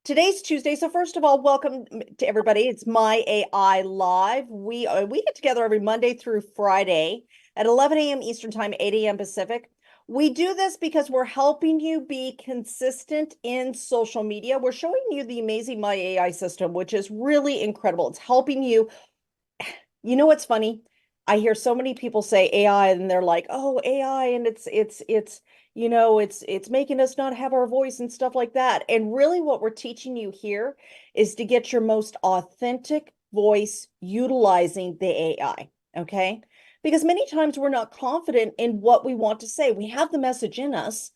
Today's Tuesday, so first of all, welcome to everybody. It's My AI Live. We get together every Monday through Friday at 11 a.m. Eastern Time, 8 a.m. Pacific. We do this because we're helping you be consistent in social media. We're showing you the amazing My AI system, which is really incredible. It's helping you. You know what's funny? I hear so many people say AI and they're like, "Oh, AI and it's making us not have our voice and stuff like that." And really what we're teaching you here is to get your most authentic voice utilizing the AI, okay? Because many times we're not confident in what we want to say. We have the message in us,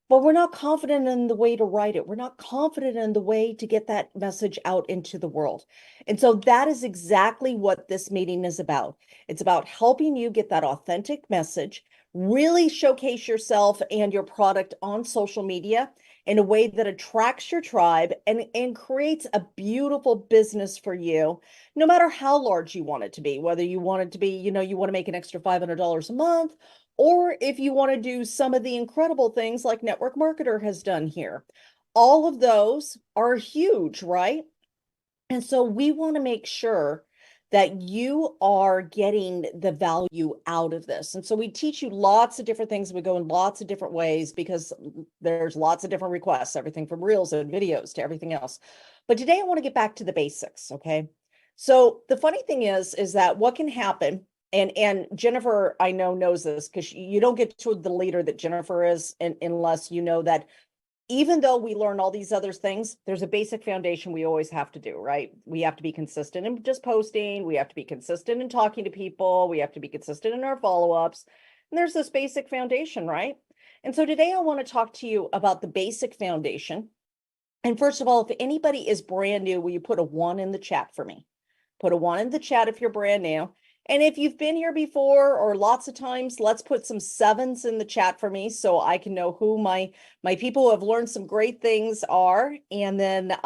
but we're not confident in the way to write it. We're not confident in the way to get that message out into the world. And so that is exactly what this meeting is about. It's about helping you get that authentic message, really showcase yourself and your product on social media in a way that attracts your tribe and creates a beautiful business for you, no matter how large you want it to be, whether you want it to be, you want to make an extra $500 a month, or if you want to do some of the incredible things like Network Marketer has done here. All of those are huge, right? And so we want to make sure that you are getting the value out of this. And so we teach you lots of different things. We go in lots of different ways because there's lots of different requests, everything from reels and videos to everything else. But today I want to get back to the basics, okay? So the funny thing is that what can happen, and Jennifer, I know, knows this because you don't get to the leader that Jennifer is unless you know that even though we learn all these other things, there's a basic foundation we always have to do, right? We have to be consistent in just posting. We have to be consistent in talking to people. We have to be consistent in our follow-ups. And there's this basic foundation, right? And so today I want to talk to you about the basic foundation. And first of all, if anybody is brand new, will you put a 1 in the chat for me? Put a 1 in the chat if you're brand new. And if you've been here before or lots of times, let's put some 7s in the chat for me so I can know who my people who have learned some great things are. And then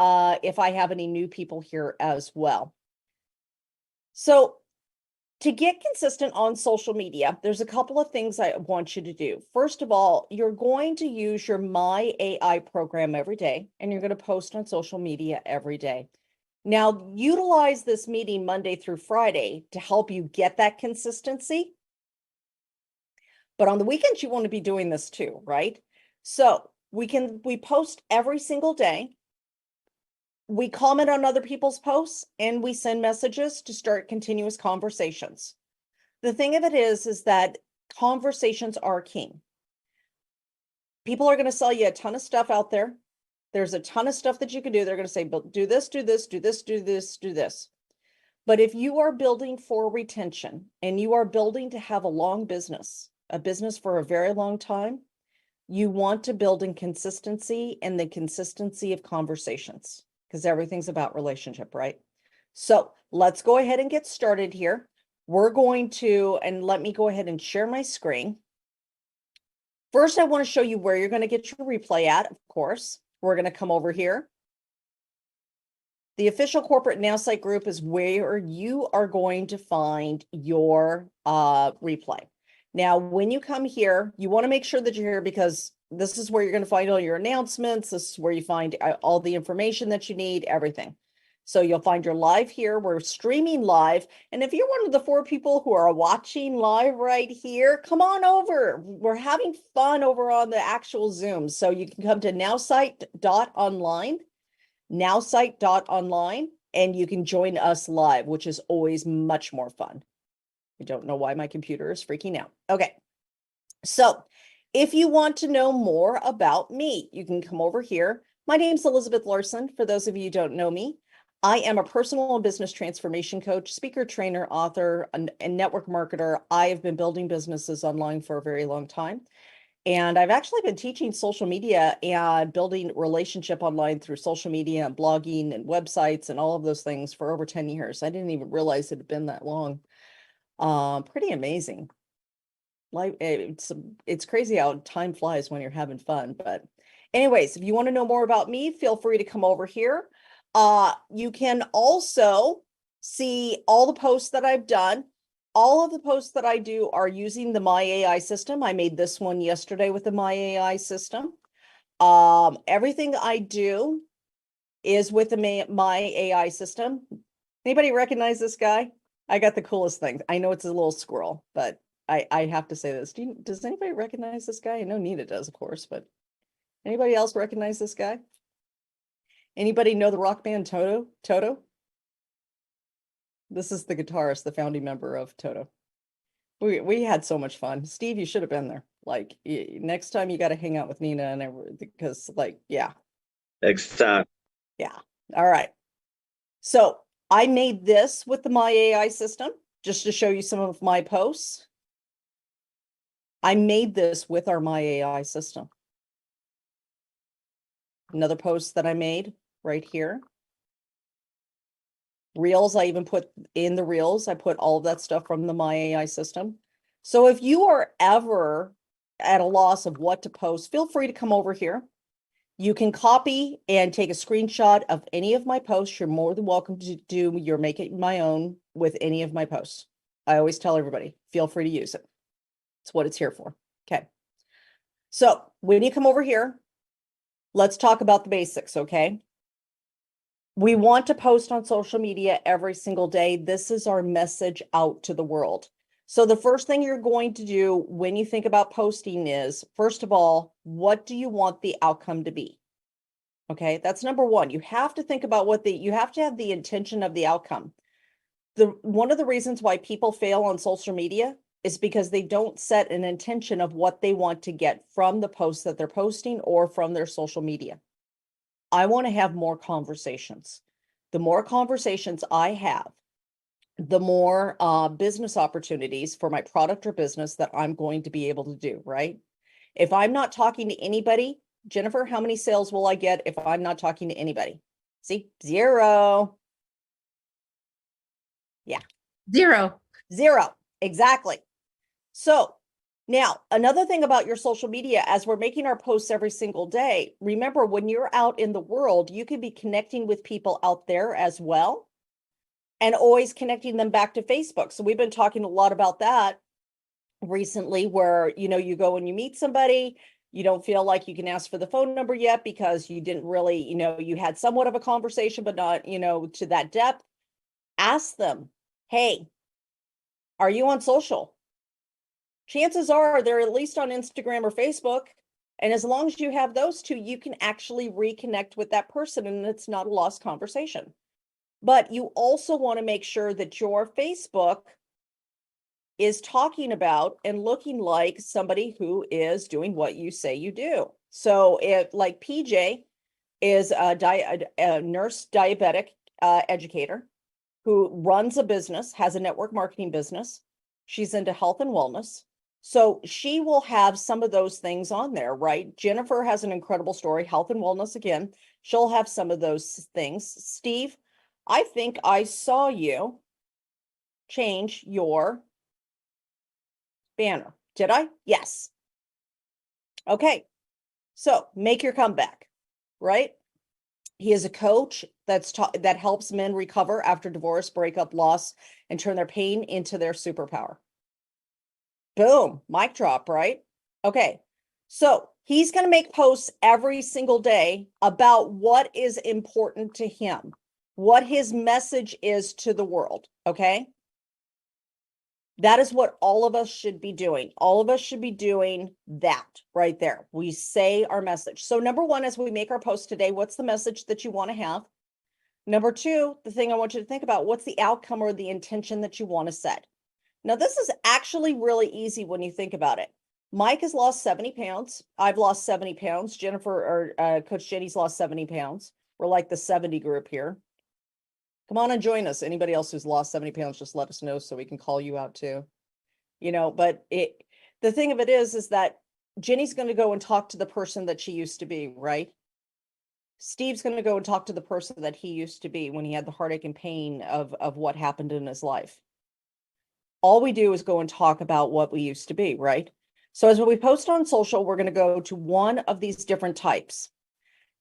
if I have any new people here as well. So to get consistent on social media, there's a couple of things I want you to do. First of all, you're going to use your My AI program every day, and you're going to post on social media every day. Now, utilize this meeting Monday through Friday to help you get that consistency. But on the weekends, you want to be doing this too, right? So we post every single day. We comment on other people's posts and we send messages to start continuous conversations. The thing of it is that conversations are king. People are going to sell you a ton of stuff out there. There's a ton of stuff that you can do. They're going to say, do this, do this, do this, do this, do this. But if you are building for retention and you are building to have a long business, a business for a very long time, you want to build in consistency and the consistency of conversations because everything's about relationship, right? So let's go ahead and get started here. We're going to, and let me go ahead and share my screen. First, I want to show you where you're going to get your replay at, of course. We're going to come over here. The official corporate Nowsite group is where you are going to find your replay. Now, when you come here, you want to make sure that you're here because this is where you're going to find all your announcements. This is where you find all the information that you need, everything. So you'll find your live here. We're streaming live. And if you're one of the 4 people who are watching live right here, come on over. We're having fun over on the actual Zoom. So you can come to nowsite.online, nowsite.online, and you can join us live, which is always much more fun. I don't know why my computer is freaking out. Okay. So if you want to know more about me, you can come over here. My name's Elizabeth Larson. For those of you who don't know me, I am a personal and business transformation coach, speaker, trainer, author, and network marketer. I have been building businesses online for a very long time. And I've actually been teaching social media and building relationship online through social media and blogging and websites and all of those things for over 10 years. I didn't even realize it had been that long. Pretty amazing. Like it's crazy how time flies when you're having fun. But anyways, if you want to know more about me, feel free to come over here. You can also see all the posts that I've done. All of the posts that I do are using the My AI system. I made this one yesterday with the My AI system. Everything I do is with my AI system. Anybody recognize this guy? I got the coolest thing. I know it's a little squirrel, but I have to say this. Does anybody recognize this guy? I know Nina does, of course, but anybody else recognize this guy? Anybody know the rock band Toto? Toto? This is the guitarist, the founding member of Toto. We had so much fun. Steve, you should have been there. Like next time you got to hang out with Nina and everything, because like, yeah. Next time. Yeah. All right. So I made this with the My AI system just to show you some of my posts. I made this with our My AI system. Another post that I made right here. Reels, I even put in the reels. I put all of that stuff from the My AI system. So if you are ever at a loss of what to post, feel free to come over here. You can copy and take a screenshot of any of my posts. You're more than welcome to do your make it my own with any of my posts. I always tell everybody, feel free to use it. It's what it's here for. Okay. So when you come over here, let's talk about the basics, okay? We want to post on social media every single day. This is our message out to the world. So the first thing you're going to do when you think about posting is, first of all, what do you want the outcome to be? Okay, that's number one. You have to think about you have to have the intention of the outcome. One of the reasons why people fail on social media is because they don't set an intention of what they want to get from the posts that they're posting or from their social media. I want to have more conversations. The more conversations I have, the more business opportunities for my product or business that I'm going to be able to do, right? If I'm not talking to anybody, Jennifer, how many sales will I get if I'm not talking to anybody? See, 0. Yeah. 0. 0. Exactly. So now another thing about your social media, as we're making our posts every single day, remember when you're out in the world, you could be connecting with people out there as well and always connecting them back to Facebook. So we've been talking a lot about that recently, where, you go and you meet somebody, you don't feel like you can ask for the phone number yet because you didn't really, you had somewhat of a conversation, but not, to that depth. Ask them, hey, are you on social? Chances are they're at least on Instagram or Facebook. And as long as you have those two, you can actually reconnect with that person and it's not a lost conversation. But you also want to make sure that your Facebook is talking about and looking like somebody who is doing what you say you do. So if like PJ is a nurse diabetic educator who runs a business, has a network marketing business. She's into health and wellness. So she will have some of those things on there, right? Jennifer has an incredible story, health and wellness again. She'll have some of those things. Steve, I think I saw you change your banner. Did I? Yes. Okay. So make your comeback, right? He is a coach that helps men recover after divorce, breakup, loss, and turn their pain into their superpower. Boom, mic drop, right? Okay. So he's going to make posts every single day about what is important to him, what his message is to the world. Okay. That is what all of us should be doing. All of us should be doing that right there. We say our message. So number one, as we make our post today, what's the message that you want to have? Number two, the thing I want you to think about, what's the outcome or the intention that you want to set? Now, this is actually really easy when you think about it. Mike has lost 70 pounds. I've lost 70 pounds. Jennifer or Coach Jenny's lost 70 pounds. We're like the 70 group here. Come on and join us. Anybody else who's lost 70 pounds, just let us know so we can call you out too. But the thing of it is that Jenny's going to go and talk to the person that she used to be, right? Steve's going to go and talk to the person that he used to be when he had the heartache and pain of what happened in his life. All we do is go and talk about what we used to be, right? So as we post on social, we're going to go to one of these different types.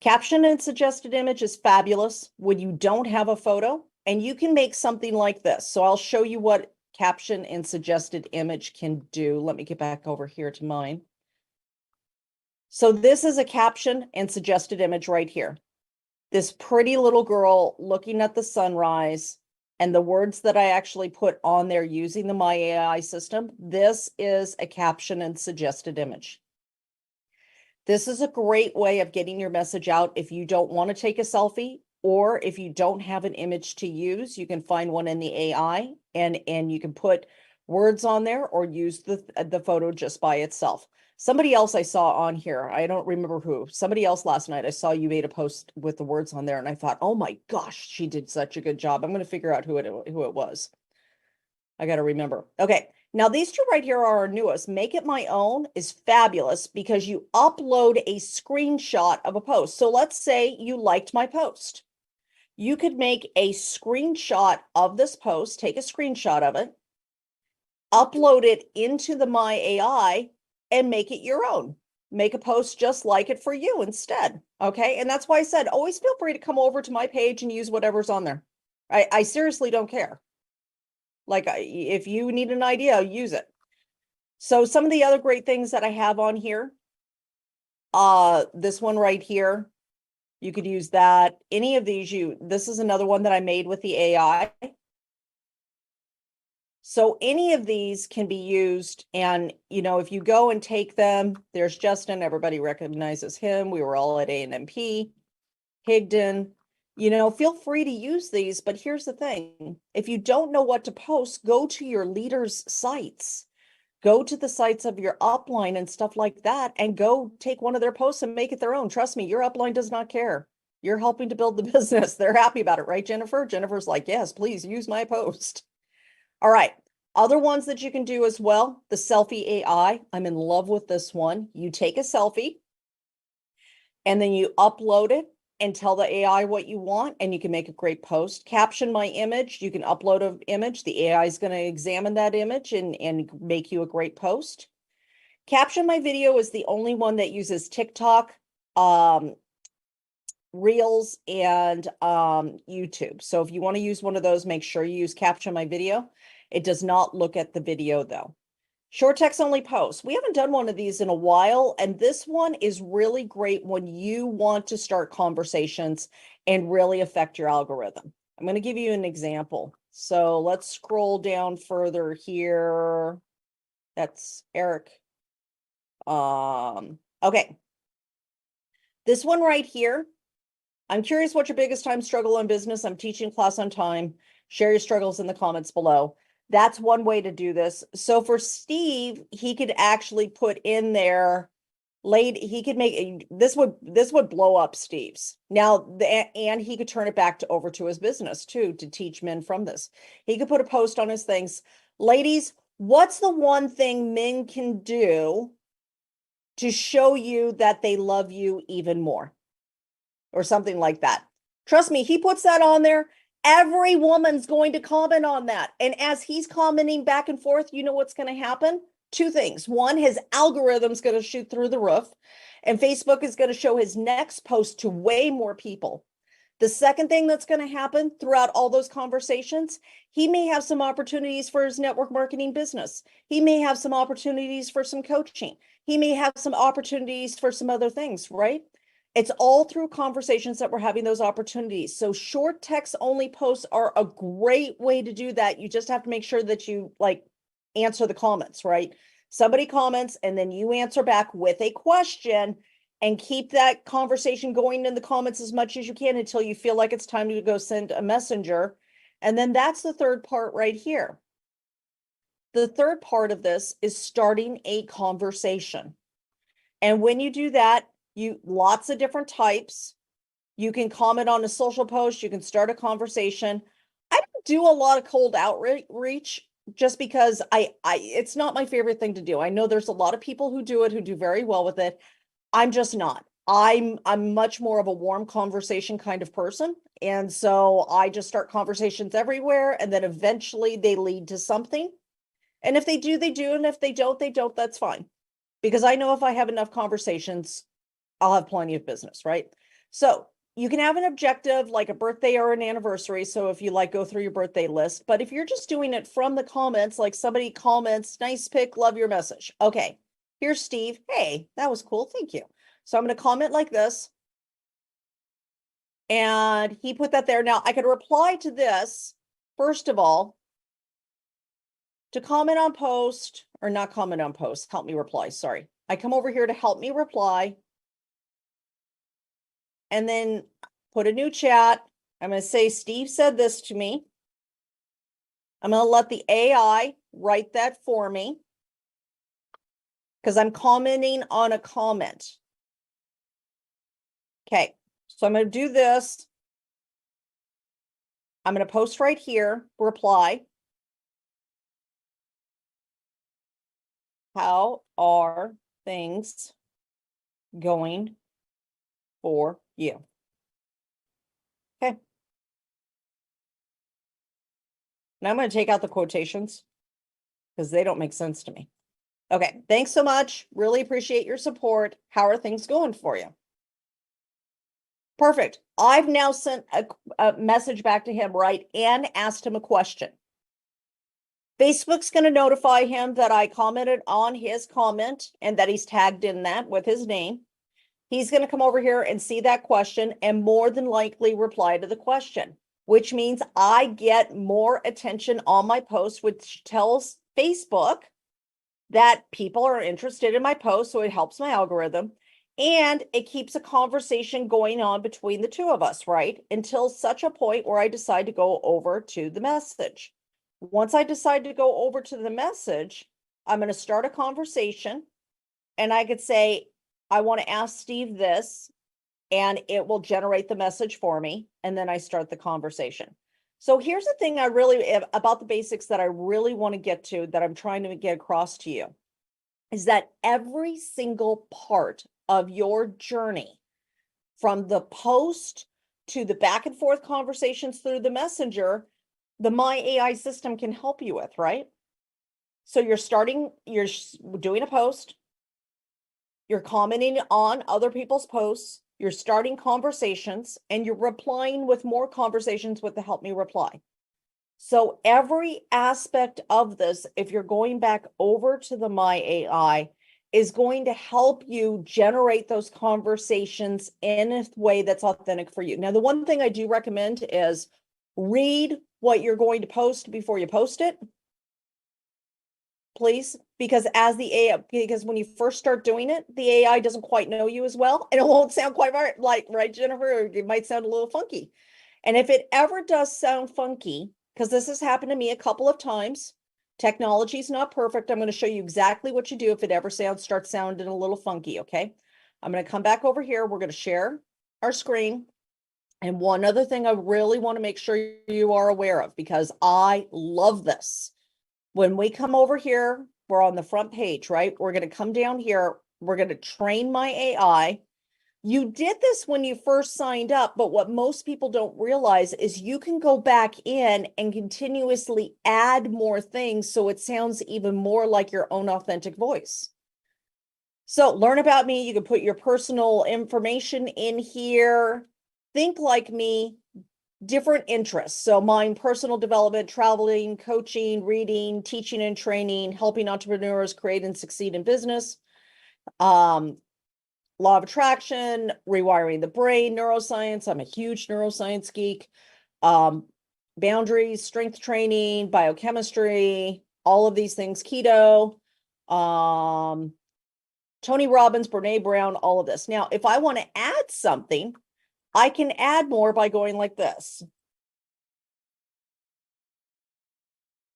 Caption and suggested image is fabulous when you don't have a photo, and you can make something like this. So I'll show you what caption and suggested image can do. Let me get back over here to mine. So this is a caption and suggested image right here. this pretty little girl looking at the sunrise and the words that I actually put on there using the My AI system. This is a caption and suggested image. This is a great way of getting your message out. If you don't want to take a selfie, or if you don't have an image to use, you can find one in the AI and you can put words on there or use the photo just by itself. Somebody else I saw on here, I don't remember who, somebody else last night, I saw you made a post with the words on there and I thought, oh my gosh, she did such a good job. I'm going to figure out who it was. I got to remember. Okay. Now these two right here are our newest. Make It My Own is fabulous because you upload a screenshot of a post. So let's say you liked my post. You could make a screenshot of this post, take a screenshot of it, upload it into the My AI and make it your own. Make a post just like it for you instead. Okay. And that's why I said, always feel free to come over to my page and use whatever's on there. I seriously don't care. Like if you need an idea, use it. So some of the other great things that I have on here, this one right here, you could use that. Any of these, this is another one that I made with the AI. So any of these can be used. And, if you go and take them, there's Justin, everybody recognizes him. We were all at A&MP, Higdon, feel free to use these. But here's the thing. If you don't know what to post, go to your leaders' sites. Go to the sites of your upline and stuff like that and go take one of their posts and make it their own. Trust me, your upline does not care. You're helping to build the business. They're happy about it, right, Jennifer? Jennifer's like, yes, please use my post. All right. Other ones that you can do as well, the selfie AI. I'm in love with this one. You take a selfie and then you upload it and tell the AI what you want, and you can make a great post. Caption my image. You can upload an image. The AI is going to examine that image and make you a great post. Caption my video is the only one that uses TikTok, Reels, and YouTube. So if you want to use one of those, make sure you use Caption My Video. It does not look at the video though. Short text only posts. We haven't done one of these in a while, and this one is really great when you want to start conversations and really affect your algorithm. I'm going to give you an example. So let's scroll down further here. That's Eric. Okay. This one right here. I'm curious what your biggest time struggle in business. I'm teaching class on time. Share your struggles in the comments below. That's one way to do this. So for Steve, he could actually put in there he could make this would blow up Steve's. Now, and he could turn it back over to his business too, to teach men from this. He could put a post on his things. Ladies, what's the one thing men can do to show you that they love you even more? Or something like that. Trust me, he puts that on there. Every woman's going to comment on that. And as he's commenting back and forth, you know what's going to happen? Two things. One, his algorithm's going to shoot through the roof, and Facebook is going to show his next post to way more people. The second thing that's going to happen throughout all those conversations, he may have some opportunities for his network marketing business. He may have some opportunities for some coaching. He may have some opportunities for some other things, right? It's all through conversations that we're having those opportunities. So short text only posts are a great way to do that. You just have to make sure that you answer the comments, right? Somebody comments and then you answer back with a question and keep that conversation going in the comments as much as you can until you feel like it's time to go send a messenger. And then that's the third part right here. The third part of this is starting a conversation. And when you do that, lots of different types. You can comment on a social post. You can start a conversation. I don't do a lot of cold outreach just because it's not my favorite thing to do. I know there's a lot of people who do it, who do very well with it. I'm just not. I'm much more of a warm conversation kind of person. And so I just start conversations everywhere. And then eventually they lead to something. And if they do, they do. And if they don't, they don't. That's fine. Because I know if I have enough conversations, I'll have plenty of business, right? So you can have an objective like a birthday or an anniversary. So if you go through your birthday list, but if you're just doing it from the comments, like somebody comments, nice pic, love your message. Okay, here's Steve. Hey, that was cool. Thank you. So I'm going to comment like this. And he put that there. Now I could reply to this, first of all, to comment on post, or not comment on post, help me reply, sorry. I come over here to help me reply. And then put a new chat. I'm going to say, Steve said this to me. I'm going to let the AI write that for me because I'm commenting on a comment. Okay, so I'm going to do this. I'm going to post right here, reply. How are things going for you? Okay. Now I'm going to take out the quotations because they don't make sense to me. Okay, thanks so much. Really appreciate your support. How are things going for you? Perfect. I've now sent a message back to him, right, and asked him a question. Facebook's going to notify him that I commented on his comment and that he's tagged in that with his name. He's going to come over here and see that question and more than likely reply to the question, which means I get more attention on my post, which tells Facebook that people are interested in my post. So it helps my algorithm. And it keeps a conversation going on between the two of us, right? Until such a point where I decide to go over to the message. Once I decide to go over to the message, I'm going to start a conversation and I could say, I want to ask Steve this, and it will generate the message for me. And then I start the conversation. So here's the thing about the basics that I really want to get to, that I'm trying to get across to you, is that every single part of your journey, from the post to the back and forth conversations through the messenger, the My AI system can help you with, right? So you're doing a post, you're commenting on other people's posts, you're starting conversations, and you're replying with more conversations with the help me reply. So every aspect of this, if you're going back over to the My AI, is going to help you generate those conversations in a way that's authentic for you. Now, the one thing I do recommend is read what you're going to post before you post it, please, because because when you first start doing it, the AI doesn't quite know you as well, and it won't sound quite right, Jennifer? It might sound a little funky. And if it ever does sound funky, because this has happened to me a couple of times, technology is not perfect. I'm going to show you exactly what you do if it ever starts sounding a little funky, okay? I'm going to come back over here. We're going to share our screen. And one other thing I really want to make sure you are aware of, because I love this. When we come over here, we're on the front page, right? We're going to come down here. We're going to train my AI. You did this when you first signed up, but what most people don't realize is you can go back in and continuously add more things so it sounds even more like your own authentic voice. So learn about me. You can put your personal information in here. Think like me, different interests. So mine, personal development, traveling, coaching, reading, teaching and training, helping entrepreneurs create and succeed in business. Law of attraction, rewiring the brain, neuroscience. I'm a huge neuroscience geek. Boundaries, strength training, biochemistry, all of these things, keto, Tony Robbins, Brene Brown, all of this. Now, if I want to add something, I can add more by going like this.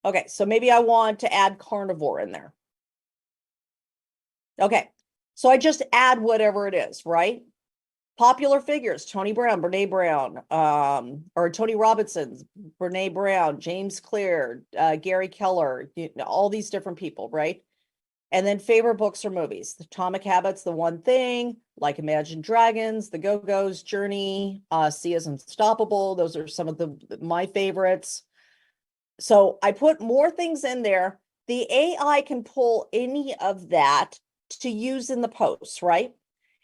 Okay, so maybe I want to add carnivore in there. Okay, so I just add whatever it is, right? Popular figures, Tony Brown, Brene Brown, or Tony Robinson's, Brene Brown, James Clear, Gary Keller, all these different people, right? And then favorite books or movies, The Atomic Habits, The One Thing, like Imagine Dragons, The Go-Go's, Journey, Sia's Unstoppable. Those are some of my favorites. So I put more things in there. The AI can pull any of that to use in the posts, right?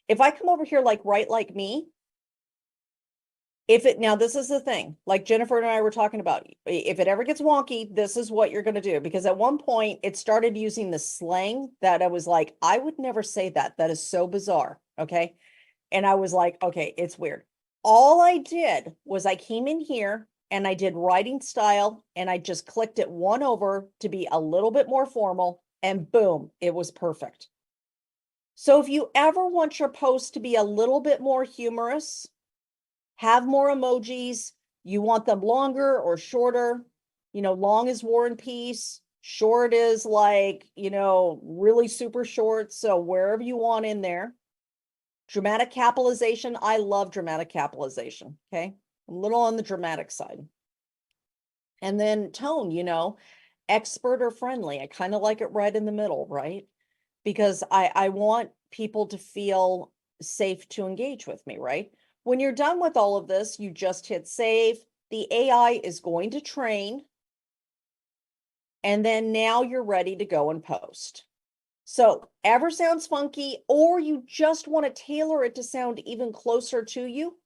If I come over here, like Write Like Me, now this is the thing, like Jennifer and I were talking about, if it ever gets wonky, this is what you're going to do. Because at one point it started using the slang that I was like, I would never say that. That is so bizarre. Okay. And I was like, okay, it's weird. All I did was I came in here and I did writing style and I just clicked it one over to be a little bit more formal and boom, it was perfect. So if you ever want your post to be a little bit more humorous, have more emojis, you want them longer or shorter, long is War and Peace, short is like, really super short. So wherever you want in there. Dramatic capitalization. I love dramatic capitalization. Okay. A little on the dramatic side. And then tone, expert or friendly. I kind of like it right in the middle, right? Because I want people to feel safe to engage with me, right? When you're done with all of this, you just hit save. The AI is going to train. And then now you're ready to go and post. So ever sounds funky, or you just want to tailor it to sound even closer to you,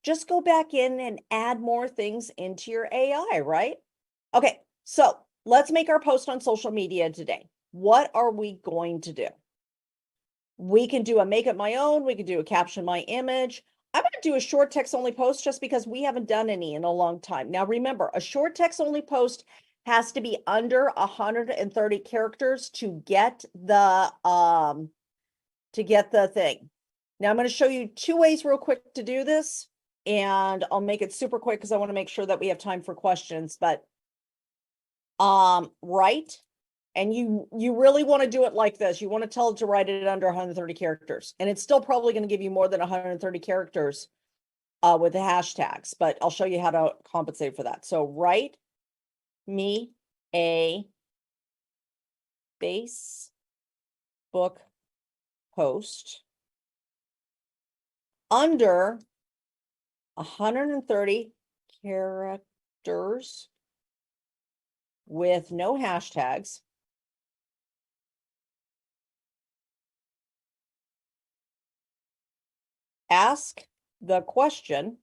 just go back in and add more things into your AI, right? Okay, so let's make our post on social media today. What are we going to do? We can do a make it my own. We can do a caption my image. I'm going to do a short text only post just because we haven't done any in a long time. Now, remember, a short text only post has to be under 130 characters to get the thing. Now I'm going to show you two ways real quick to do this, and I'll make it super quick because I want to make sure that we have time for questions. But write, and you really want to do it like this. You want to tell it to write it under 130 characters, and it's still probably going to give you more than 130 characters with the hashtags, but I'll show you how to compensate for that. So write me a Facebook post under 130 characters with no hashtags. Ask the question,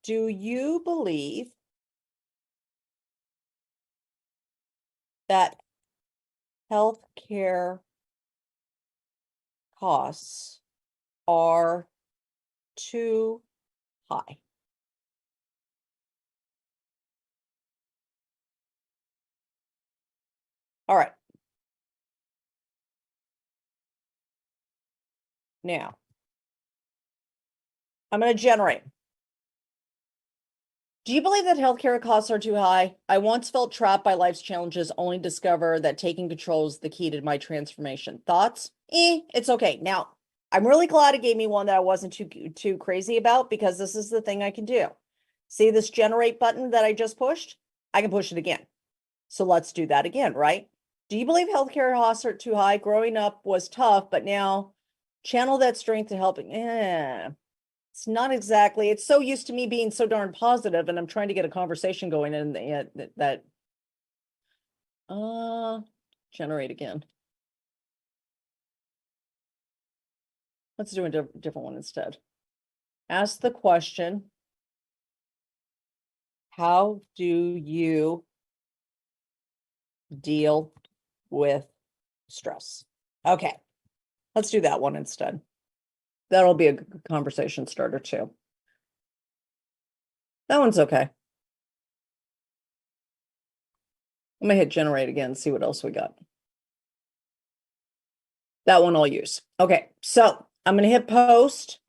do you believe that healthcare costs are too high? All right. Now, I'm going to generate. Do you believe that healthcare costs are too high? I once felt trapped by life's challenges, only discover that taking control is the key to my transformation. Thoughts? It's okay. Now, I'm really glad it gave me one that I wasn't too crazy about, because this is the thing I can do. See this generate button that I just pushed? I can push it again. So let's do that again, right? Do you believe healthcare costs are too high? Growing up was tough, but now channel that strength to helping. It's not exactly, it's so used to me being so darn positive, and I'm trying to get a conversation going in that generate again. Let's do a different one instead. Ask the question, how do you deal with stress? Okay, let's do that one instead. That'll be a good conversation starter too. That one's okay. I'm gonna hit generate again, see what else we got. That one I'll use. Okay, so I'm gonna hit post.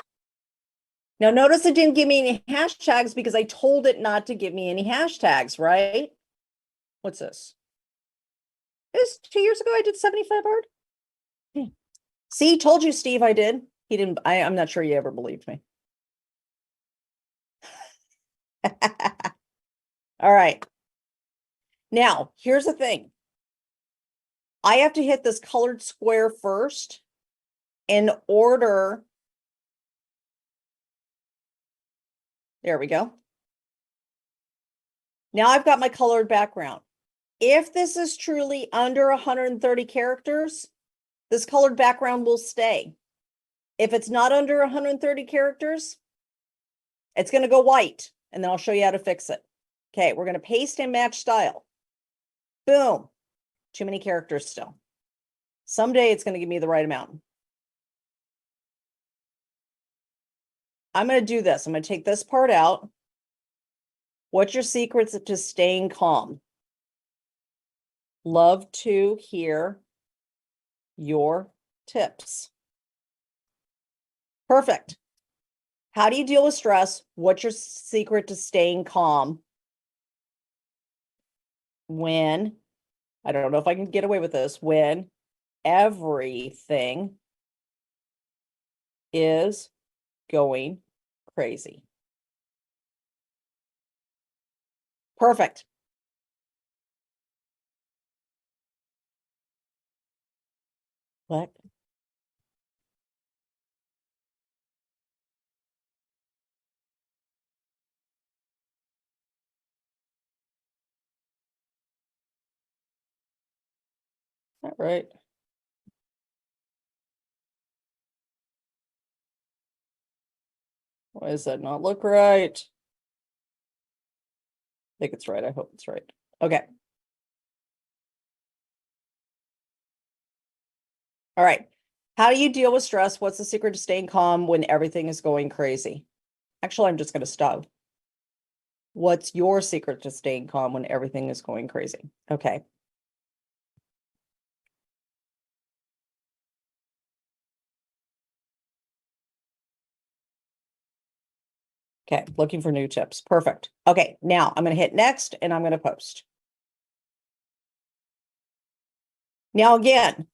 Now notice it didn't give me any hashtags because I told it not to give me any hashtags, right? What's this? This 2 years ago I did 75 hard. See, told you, Steve, I did. He didn't, I'm not sure he ever believed me. All right. Now, here's the thing. I have to hit this colored square first in order. There we go. Now I've got my colored background. If this is truly under 130 characters, this colored background will stay. If it's not under 130 characters, it's going to go white, and then I'll show you how to fix it. Okay, we're going to paste and match style. Boom. Too many characters still. Someday it's going to give me the right amount. I'm going to do this. I'm going to take this part out. What's your secrets to staying calm? Love to hear your tips. Perfect. How do you deal with stress? What's your secret to staying calm when, I don't know if I can get away with this, when everything is going crazy? Perfect. What? All right. Why does that not look right? I think it's right. I hope it's right. Okay. All right. How do you deal with stress? What's the secret to staying calm when everything is going crazy? Actually, I'm just going to stop. What's your secret to staying calm when everything is going crazy? Okay. Okay. Looking for new tips. Perfect. Okay. Now I'm going to hit next and I'm going to post. Now, again,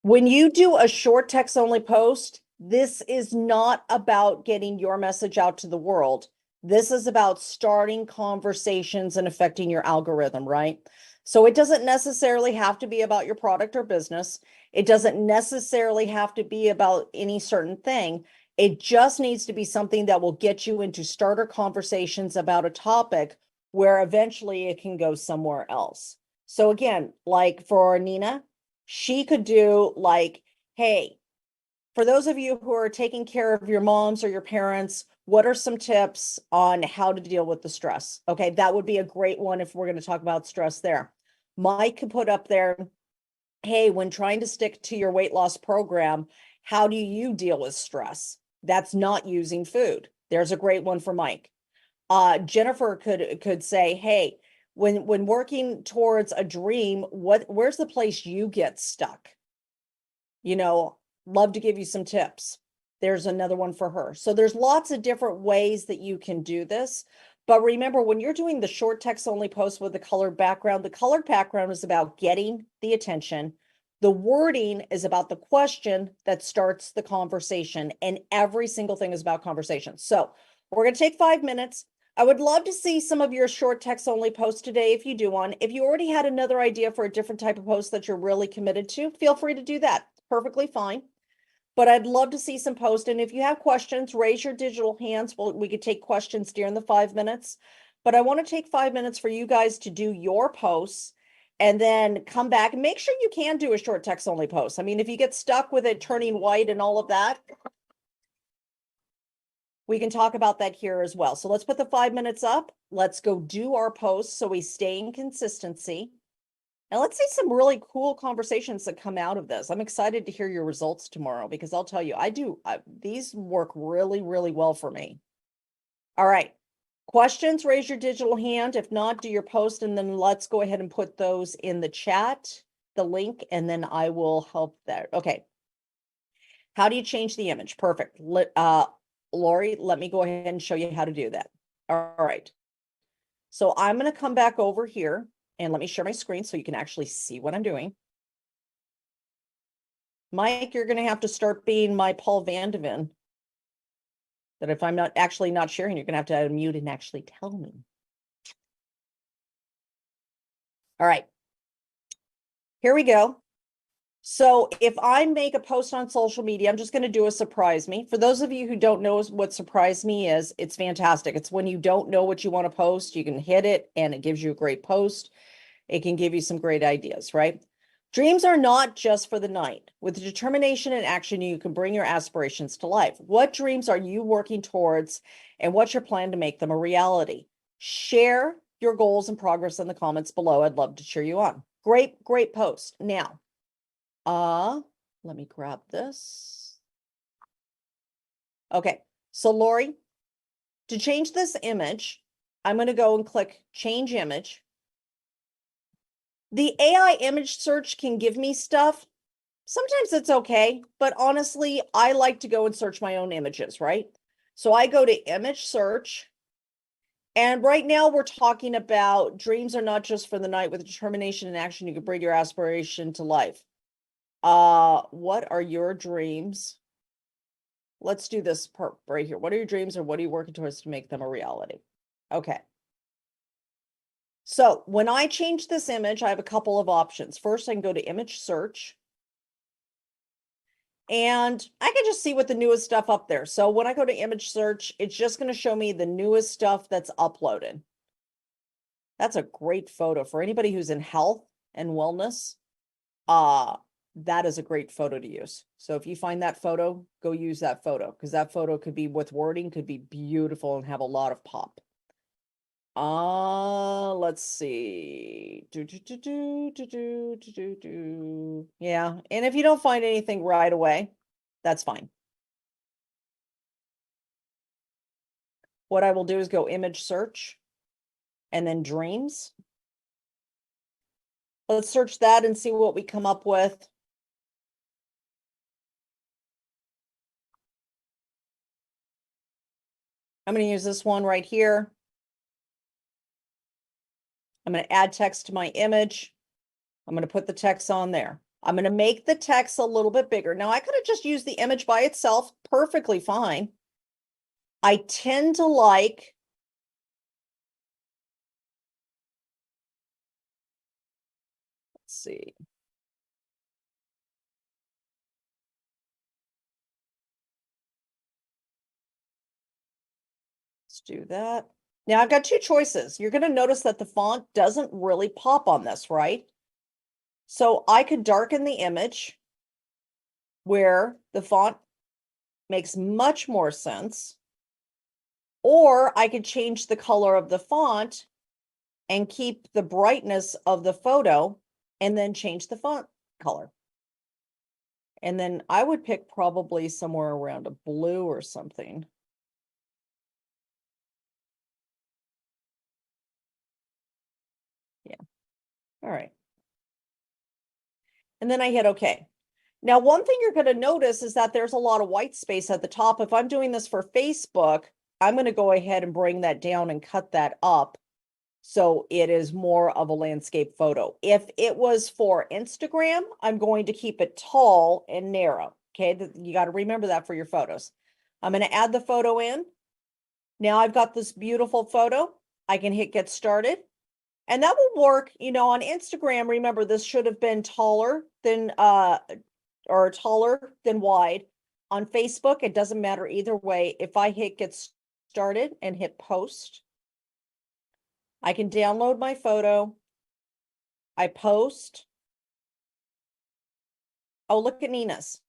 when you do a short text only post, this is not about getting your message out to the world. This is about starting conversations and affecting your algorithm, right? So it doesn't necessarily have to be about your product or business. It doesn't necessarily have to be about any certain thing. It just needs to be something that will get you into starter conversations about a topic where eventually it can go somewhere else. So again, like for Nina, she could do like, hey, for those of you who are taking care of your moms or your parents, what are some tips on how to deal with the stress? Okay, that would be a great one if we're going to talk about stress there. Mike could put up there, hey, when trying to stick to your weight loss program, how do you deal with stress? That's not using food. There's a great one for Mike. Jennifer could say, hey, when working towards a dream, where's the place you get stuck? You know, love to give you some tips. There's another one for her. So there's lots of different ways that you can do this. But remember, when you're doing the short text only post with the colored background is about getting the attention. The wording is about the question that starts the conversation, and every single thing is about conversation. So we're going to take 5 minutes. I would love to see some of your short text only posts today if you do one. If you already had another idea for a different type of post that you're really committed to, feel free to do that. Perfectly fine. But I'd love to see some posts. And if you have questions, raise your digital hands. We could take questions during the 5 minutes. But I want to take 5 minutes for you guys to do your posts and then come back and make sure you can do a short text only post. I mean, if you get stuck with it turning white and all of that, we can talk about that here as well. So let's put the 5 minutes up. Let's go do our posts so we stay in consistency. And let's see some really cool conversations that come out of this. I'm excited to hear your results tomorrow because I'll tell you, these work really, really well for me. All right. Questions, raise your digital hand. If not, do your post and then let's go ahead and put those in the chat, the link, and then I will help there. Okay. How do you change the image? Perfect. Lori, let me go ahead and show you how to do that. All right. So I'm going to come back over here and let me share my screen so you can actually see what I'm doing. Mike, you're going to have to start being my Paul Vandeven. That if I'm not sharing, you're going to have to unmute and actually tell me. All right. Here we go. So if I make a post on social media, I'm just going to do a surprise me. For those of you who don't know what surprise me is, it's fantastic. It's when you don't know what you want to post, you can hit it and it gives you a great post. It can give you some great ideas, right? Dreams are not just for the night. With determination and action, you can bring your aspirations to life. What dreams are you working towards, and what's your plan to make them a reality? Share your goals and progress in the comments below. I'd love to cheer you on. Great, great post. Now, let me grab this. Okay, So Lori, to change this image, I'm going to go and click change image. The AI image search can give me stuff. Sometimes it's okay, but honestly, I like to go and search my own images, right? So I go to image search. And right now we're talking about dreams are not just for the night. With determination and action, you can bring your aspiration to life. What are your dreams? Let's do this part right here. What are your dreams, or what are you working towards to make them a reality? Okay. So when I change this image, I have a couple of options. First, I can go to image search. And I can just see what the newest stuff up there. So when I go to image search, it's just going to show me the newest stuff that's uploaded. That's a great photo for anybody who's in health and wellness. That is a great photo to use. So if you find that photo, go use that photo, because that photo could be with wording, could be beautiful and have a lot of pop. Let's see. Yeah, and if you don't find anything right away, that's fine. What I will do is go image search and then dreams. Let's search that and see what we come up with. I'm going to use this one right here. I'm going to add text to my image. I'm going to put the text on there. I'm going to make the text a little bit bigger. Now, I could have just used the image by itself, perfectly fine. I tend to like let's see. Let's do that. Now I've got two choices. You're going to notice that the font doesn't really pop on this, right? So I could darken the image where the font makes much more sense, or I could change the color of the font and keep the brightness of the photo and then change the font color. And then I would pick probably somewhere around a blue or something. Yeah. All right. And then I hit OK. Now, one thing you're going to notice is that there's a lot of white space at the top. If I'm doing this for Facebook, I'm going to go ahead and bring that down and cut that up so it is more of a landscape photo. If it was for Instagram, I'm going to keep it tall and narrow. Okay, you got to remember that for your photos. I'm going to add the photo in. Now I've got this beautiful photo. I can hit get started. And that will work, on Instagram. Remember, this should have been taller than wide. On Facebook, it doesn't matter either way. If I hit get started and hit post, I can download my photo. I post. Oh, look at Nina's.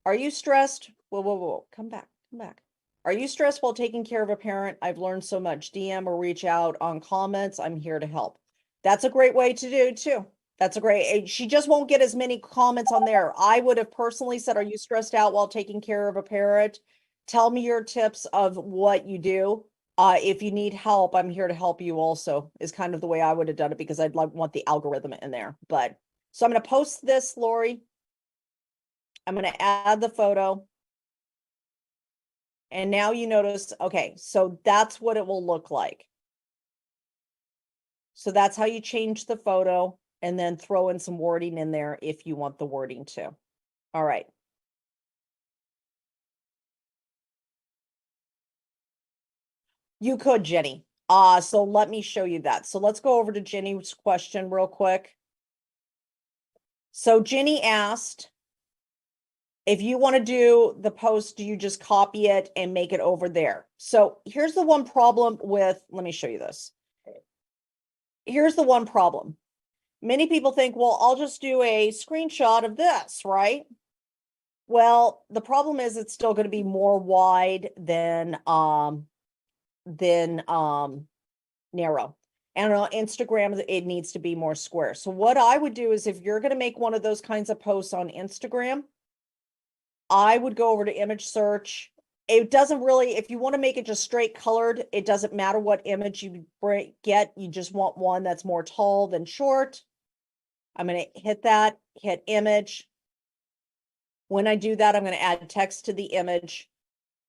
Are you stressed? Whoa. Come back. Are you stressed while taking care of a parent? I've learned so much. DM or reach out on comments. I'm here to help. That's a great way to do too. That's a great, she just won't get as many comments on there. I would have personally said, are you stressed out while taking care of a parent? Tell me your tips of what you do. If you need help, I'm here to help you also, is kind of the way I would have done it, because I'd want the algorithm in there. But so I'm going to post this, Lori. I'm going to add the photo. And now you notice, okay, so that's what it will look like. So that's how you change the photo, and then throw in some wording in there if you want the wording to. All right. You could, Jenny. So let me show you that. So let's go over to Jenny's question real quick. So Jenny asked, if you want to do the post, do you just copy it and make it over there? So here's the one problem with, let me show you this. Here's the one problem. Many people think, well, I'll just do a screenshot of this, right? Well, the problem is it's still going to be more wide than narrow. And on Instagram, it needs to be more square. So what I would do is, if you're going to make one of those kinds of posts on Instagram, I would go over to image search it doesn't really, if you want to make it just straight colored, it doesn't matter what image you get. You just want one that's more tall than short. I'm going to hit that, hit image. When I do that, I'm going to add text to the image.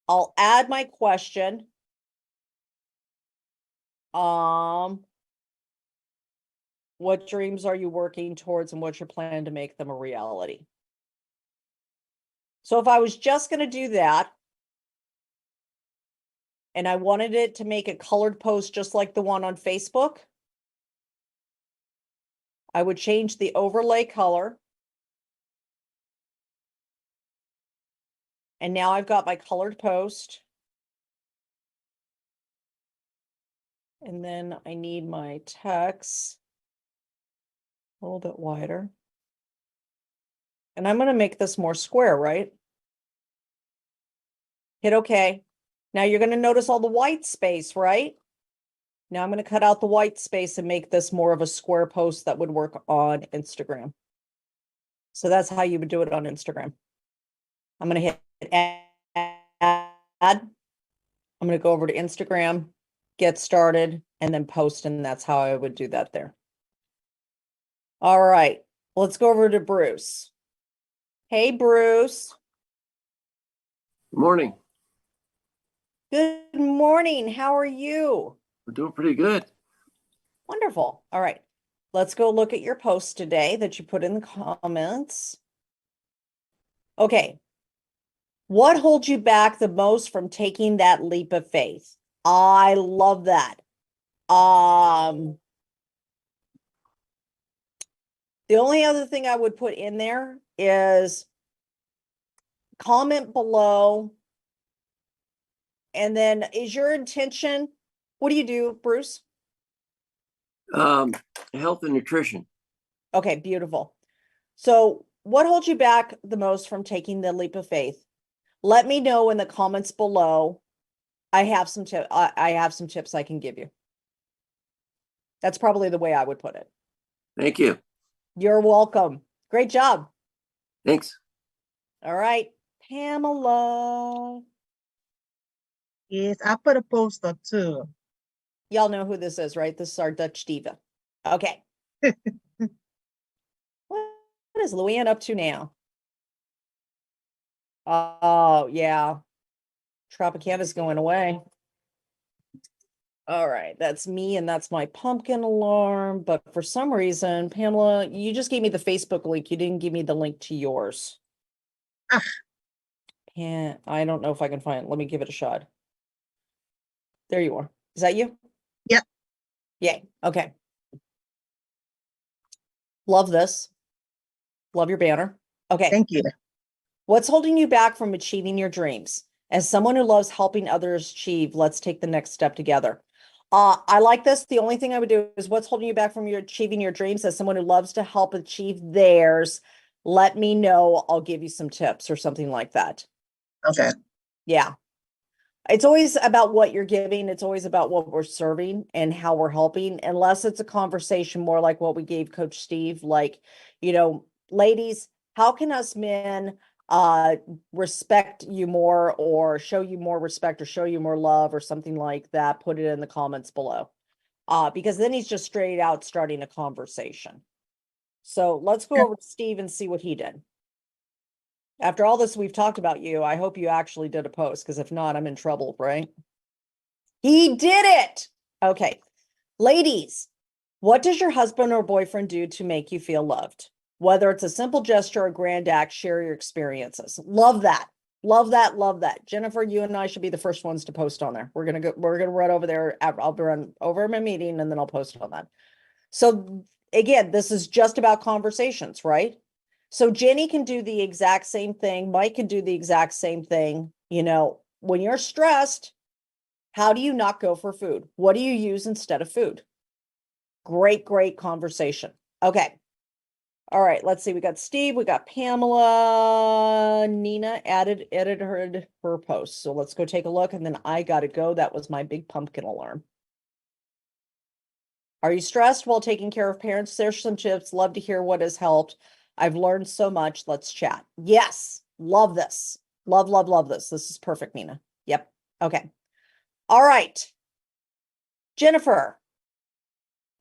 I'll add my question. What dreams are you working towards and what's your plan to make them a reality? So if I was just going to do that, and I wanted it to make a colored post just like the one on Facebook, I would change the overlay color. And now I've got my colored post. And then I need my text a little bit wider. And I'm going to make this more square, right? Hit OK. Now you're going to notice all the white space, right? Now I'm going to cut out the white space and make this more of a square post that would work on Instagram. So that's how you would do it on Instagram. I'm going to hit add. I'm going to go over to Instagram, get started, and then post, and that's how I would do that there. All right, let's go over to Bruce. Hey, Bruce. Good morning. Good morning. How are you? We're doing pretty good. Wonderful. All right, let's go look at your post today that you put in the comments. Okay. What holds you back the most from taking that leap of faith? I love that. The only other thing I would put in there is comment below. And then is your intention, what do you do, Bruce? Health and nutrition. Okay, beautiful. So what holds you back the most from taking the leap of faith? Let me know in the comments below. I have some tips I can give you. That's probably the way I would put it. Thank you. You're welcome. Great job. Thanks. All right, Pamela. Yes, I put a post up too. Y'all know who this is, right? This is our Dutch diva. Okay. What is Luann up to now? Oh, yeah. Tropicana's going away. All right, that's me and that's my pumpkin alarm. But for some reason, Pamela, you just gave me the Facebook link. You didn't give me the link to yours. Ah. And I don't know if I can find it. Let me give it a shot. There you are. Is that you? Yep. Yay. Okay. Love this. Love your banner. Okay. Thank you. What's holding you back from achieving your dreams? As someone who loves helping others achieve, let's take the next step together. I like this. The only thing I would do is what's holding you back from achieving your dreams. As someone who loves to help achieve theirs, let me know. I'll give you some tips or something like that. Okay. Yeah. It's always about what you're giving. It's always about what we're serving and how we're helping, unless it's a conversation more like what we gave Coach Steve, like, ladies, how can us men respect you more or show you more respect or show you more love or something like that? Put it in the comments below. Because then he's just straight out starting a conversation. So let's go over to Steve and see what he did. After all this we've talked about you, I hope you actually did a post, because if not, I'm in trouble, right? He did it. Okay. Ladies, what does your husband or boyfriend do to make you feel loved? Whether it's a simple gesture or a grand act, share your experiences. Love that. Love that. Love that. Jennifer, you and I should be the first ones to post on there. We're going to run over there. I'll run over my meeting and then I'll post on that. So again, this is just about conversations, right? So Jenny can do the exact same thing. Mike can do the exact same thing. When you're stressed, how do you not go for food? What do you use instead of food? Great, great conversation. Okay. All right. Let's see. We got Steve. We got Pamela. Nina edited her post. So let's go take a look. And then I got to go. That was my big pumpkin alarm. Are you stressed while taking care of parents? There's some tips. Love to hear what has helped. I've learned so much. Let's chat. Yes. Love this. Love, love, love this. This is perfect, Nina. Yep. Okay. All right. Jennifer.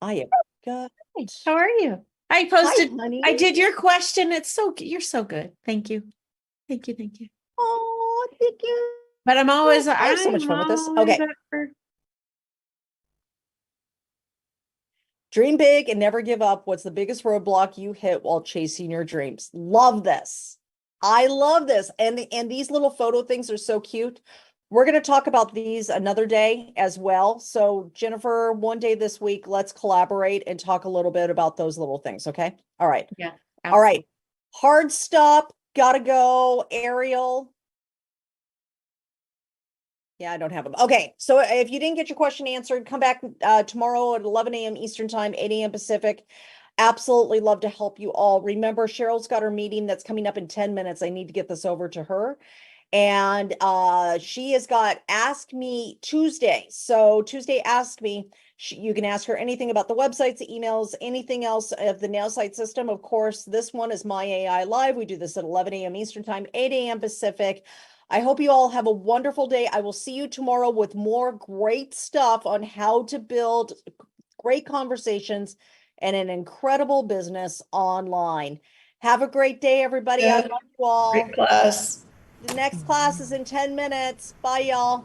I am good. Hey, how are you? I Hi, posted, honey. I did your question. It's so, you're so good. Thank you. Thank you. Thank you. Oh, thank you. But I'm always, I have so much fun with this. always Okay. up for- Dream big and never give up. What's the biggest roadblock you hit while chasing your dreams? Love this. I love this. And these little photo things are so cute. We're going to talk about these another day as well. So Jennifer, one day this week, let's collaborate and talk a little bit about those little things. Okay. All right. Yeah. All right. Hard stop. Gotta go. Ariel. Yeah, I don't have them. Okay, so if you didn't get your question answered, come back tomorrow at 11 a.m. Eastern Time, 8 a.m. Pacific. Absolutely love to help you all. Remember, Cheryl's got her meeting that's coming up in 10 minutes. I need to get this over to her. And she has got Ask Me Tuesday. So Tuesday, Ask Me. You can ask her anything about the websites, the emails, anything else of the Nowsite system. Of course, this one is My AI Live. We do this at 11 a.m. Eastern Time, 8 a.m. Pacific. I hope you all have a wonderful day. I will see you tomorrow with more great stuff on how to build great conversations and an incredible business online. Have a great day, everybody. I love you all. Great class. The next class is in 10 minutes. Bye, y'all.